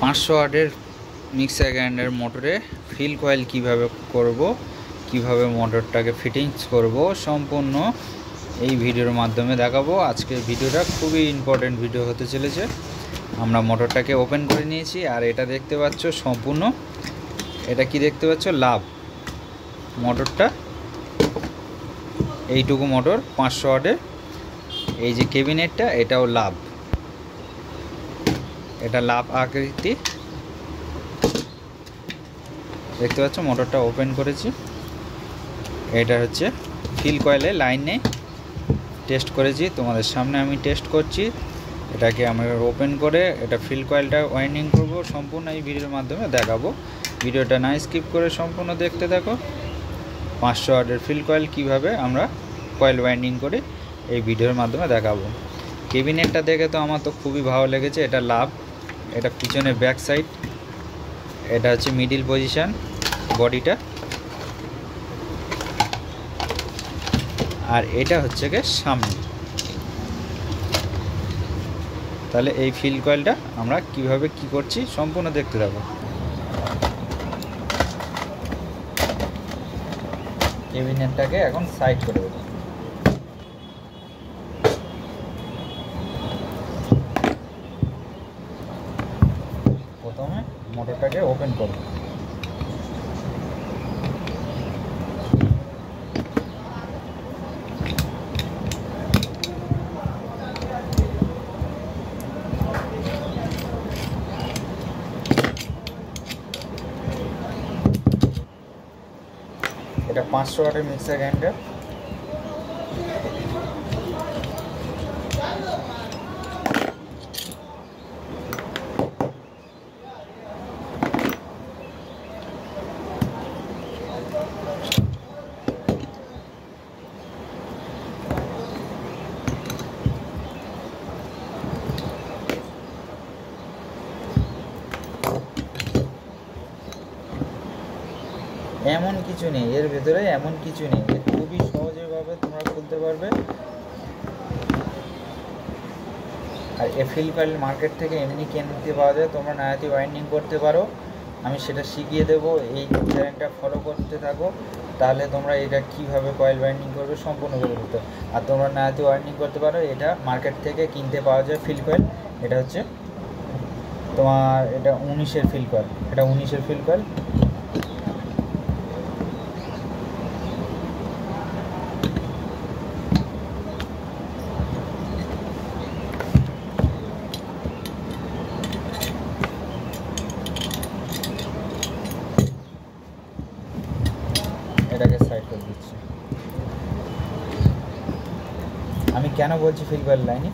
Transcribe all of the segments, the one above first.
500 ওয়াটের mixer grinder মোটরে feel coil কিভাবে করব, কিভাবে মোটরটাকে ফিটিংস করব, সম্পূর্ণ এই ভিডিওর মাধ্যমে দেখাবো। আজকের ভিডিওটা খুবই ইম্পর্টেন্ট ভিডিও হতে চলেছে। আমরা মোটরটাকে ওপেন করে নিয়েছি, আর এটা দেখতে পাচ্ছ সম্পূর্ণ, এটা কি দেখতে পাচ্ছ, লাভ মোটরটা। এইটুকু মোটর 500 ওয়াটের, এই যে ক্যাবিনেটটা এটাও লাভ, এটা লাভ আকৃতি দেখতে পাচ্ছ। মোটরটা ওপেন করেছি, এটা হচ্ছে ফিল কয়েলে লাইন নেই, টেস্ট করেছি, তোমাদের সামনে আমি টেস্ট করছি। এটাকে আমরা ওপেন করে এটা ফিল কয়েলটা ওয়াইন্ডিং করব, সম্পূর্ণ এই ভিডিওর মাধ্যমে দেখাবো। ভিডিওটা না স্কিপ করে সম্পূর্ণ দেখতে থাকো। 500 ওয়াটের ফিল কয়েল কীভাবে আমরা কয়েল ওয়াইন্ডিং করি এই ভিডিওর মাধ্যমে দেখাবো। ক্যাবিনেটটা দেখে তো আমার তো খুবই ভালো লেগেছে। এটা লাভ, এটা পিছনে ব্যাক সাইড, এটা হচ্ছে মিডিল পজিশন বডিটা, আর এটা হচ্ছে গিয়ে সামনে। তাহলে এই ফিল কয়েলটা আমরা কিভাবে কি করছি সম্পূর্ণ দেখতে থাকো। ক্যাবিনেটটাকে এখন সাইড করে দেবো। প্রথমে মোটরটাকে ওপেন করব। এটা 500 ওয়াটের মিক্সার গ্রাইন্ডার। এমন কিছু নেই এর ভেতরে, এমন কিছু নেই, খুবই সহজভাবে তোমরা খুলতে পারবে। আর এ ফিল কয়েল মার্কেট থেকে এমনি কিনতে পাওয়া যায়, তোমরা নায়াতি ওয়াইন্ডিং করতে পারো, আমি সেটা শিখিয়ে দেবো। এই চ্যানেলটা ফলো করতে থাকো, তাহলে তোমরা এটা কিভাবে কয়েল ওয়াইন্ডিং করবে সম্পূর্ণ করে দিতে। আর তোমরা নায়াতি ওয়াইন্ডিং করতে পারো, এটা মার্কেট থেকে কিনতে পাওয়া যায় ফিল কয়েল। এটা হচ্ছে তোমার, এটা 19-এর ফিল কয়েল, এটা 19-এর ফিল কয়েল। এটাকে সাইড করে দিচ্ছি। আমি কেন বলছি ফিল কয়েল লাইনে,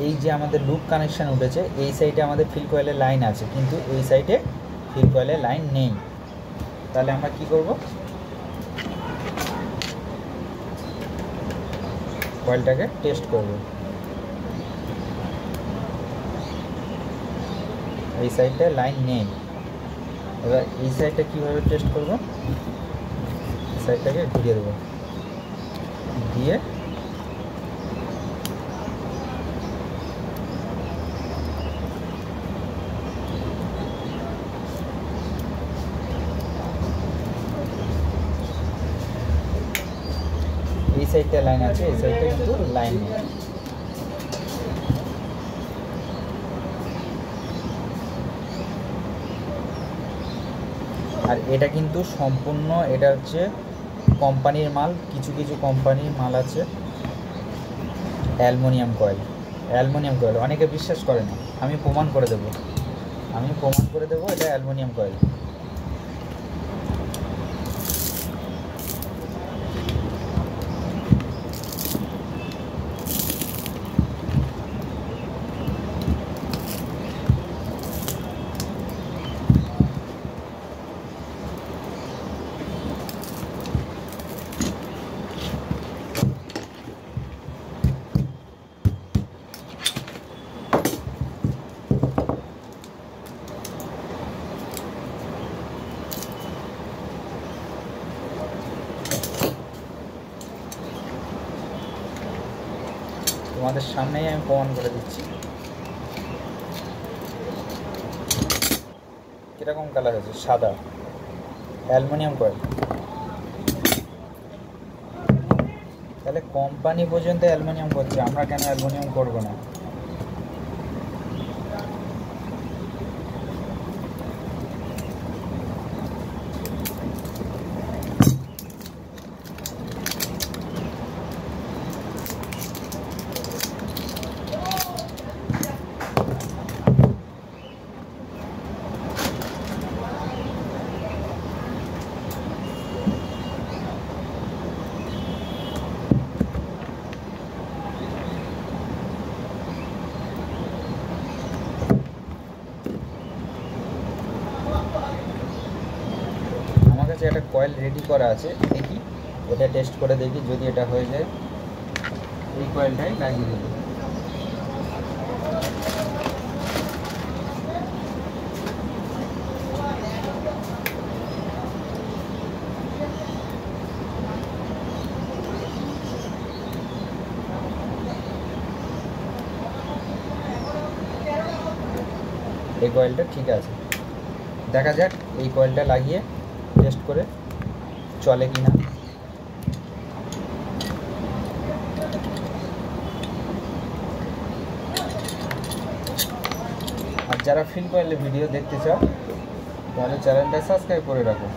এই যে আমাদের লুপ কানেকশান উঠেছে, এই সাইডে আমাদের ফিল কয়েলের লাইন আছে, কিন্তু এই সাইডে ফিল কয়েলের লাইন নেই। তাহলে আমরা কি করব, কয়েলটাকে টেস্ট করব। এই সাইডে লাইন নেই, এবার এই সাইডটা কীভাবে টেস্ট করব, সাইডটাকে ঘুরিয়ে দেবো, দিয়ে এই সাইডটা লাইন আছে, এই সাইডটা কিন্তু লাইন নেই। আর এটা কিন্তু সম্পূর্ণ, এটা হচ্ছে কোম্পানির মাল, কিছু কিছু কোম্পানির মাল আছে অ্যালুমিনিয়াম কয়েল। অ্যালুমিনিয়াম কয়েল অনেকে বিশ্বাস করে না, আমি প্রমাণ করে দেবো, এটা অ্যালুমিনিয়াম কয়েল। তোমাদের সামনেই আমি প্রমাণ করে দিচ্ছি। কীরকম কালার আছে? সাদা, অ্যালুমিনিয়াম কয়েল। তাহলে কোম্পানি পর্যন্ত অ্যালুমিনিয়াম করছে, আমরা কেন অ্যালুমিনিয়াম করবো না? আমার কাছে একটা কয়েল রেডি করা আছে, দেখি এটা টেস্ট করে দেখি, যদি এটা হয়ে যায় এই কয়েলটাই লাগিয়ে দেবো। এই কয়েলটা ঠিক আছে, দেখা যাক এই কয়েলটা লাগিয়ে টেস্ট করে চলে কি না। আর যারা ফিল কয়েলের ভিডিও দেখতে চাও তাহলে চ্যানেলটা সাবস্ক্রাইব করে রাখো।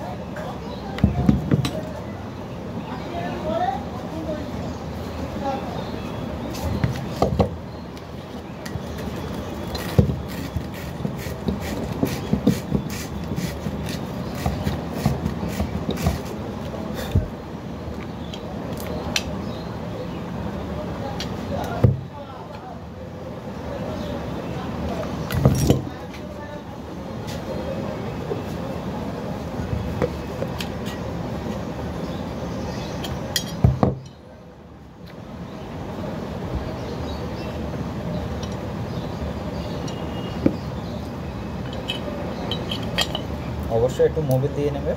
অবশ্যই একটু মোবিল দিয়ে নেবে,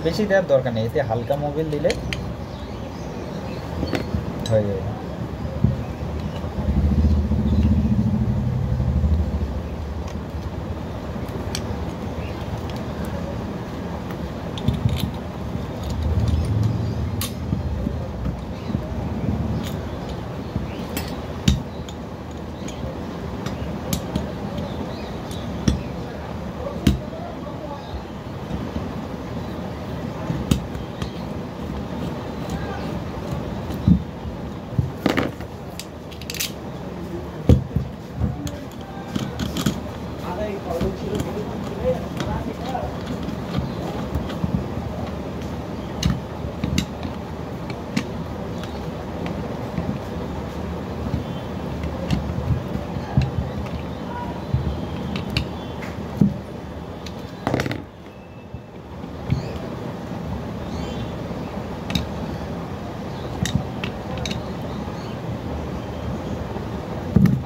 বেশি দেওয়ার দরকার নেই, এতে হালকা মোবিল দিলে হয়ে যাবে।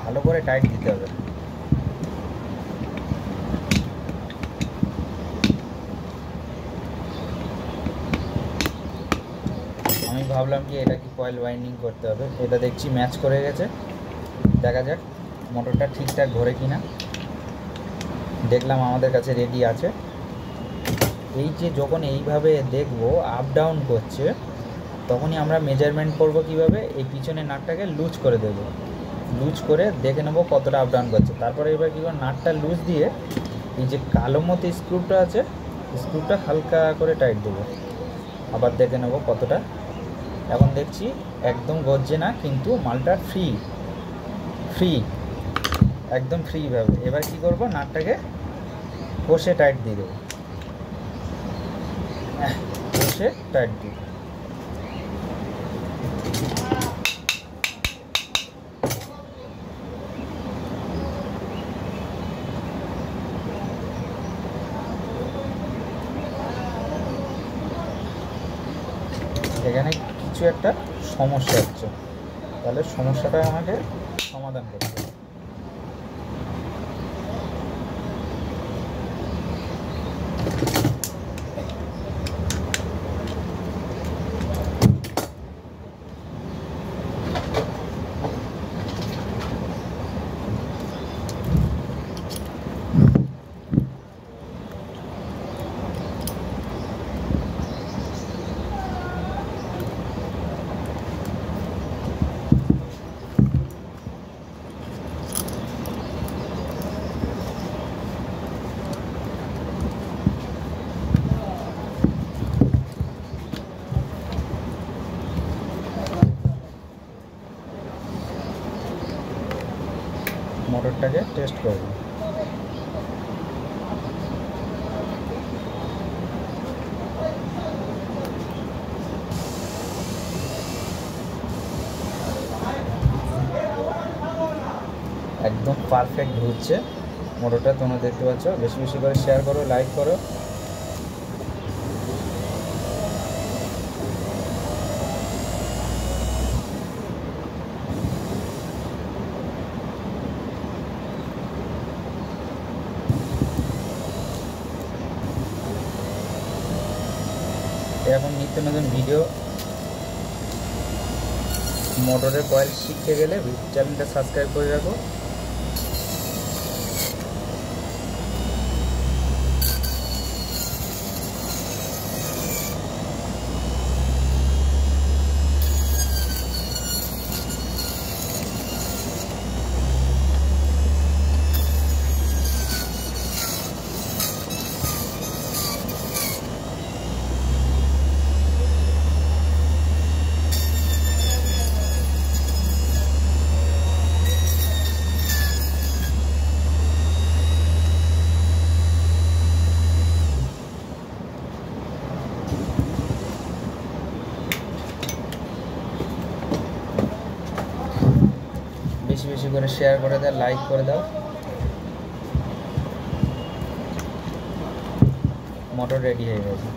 ভালো করে টাইট দিতে হবে। আমি ভাবলাম কি এটা কি কয়েল ওয়াইন্ডিং করতে হবে, এটা দেখছি ম্যাচ করে গেছে, দেখা যাক মোটরটা ঠিকঠাক ঘোরে কিনা। দেখলাম আমাদের কাছে রেডি আছে। এই যে যখন এইভাবে দেখবো আপ ডাউন করছে, তখনই আমরা মেজারমেন্ট করব কিভাবে, এই পিছনে নাটটাকে লুজ করে দেবো, লুজ করে দেখে নেবো কতটা আপ ডাউন করছে। তারপরে এবার কী করবো, নাটটা লুজ দিয়ে এই যে কালো মতো স্ক্রুটা আছে, স্ক্রুটা হালকা করে টাইট দেবো, আবার দেখে নেবো কতটা। এখন দেখছি একদম গজছে না, কিন্তু মালটা ফ্রি একদম ফ্রিভাবে। এবার কি করব, নাটটাকে কষে টাইট দিয়ে দেবো, কষে টাইট দিয়ে এখানে কিছু একটা সমস্যা হচ্ছে, তাহলে সমস্যাটা আমাকে সমাধান করতে হবে। মোটরটাকে টেস্ট করব। একদম পারফেক্ট ঘুরছে মোটরটা, তোমরা দেখতে পাচ্ছ। বেশি বেশি করে শেয়ার করো, লাইক করো। এরকম নিত্য নতুন ভিডিও মোটরের কয়েল শিখতে গেলে চ্যানেলটা সাবস্ক্রাইব করে রাখো। বেশি বেশি করে শেয়ার করে দাও, লাইক করে দাও। মোটর রেডি হয়ে গেছে।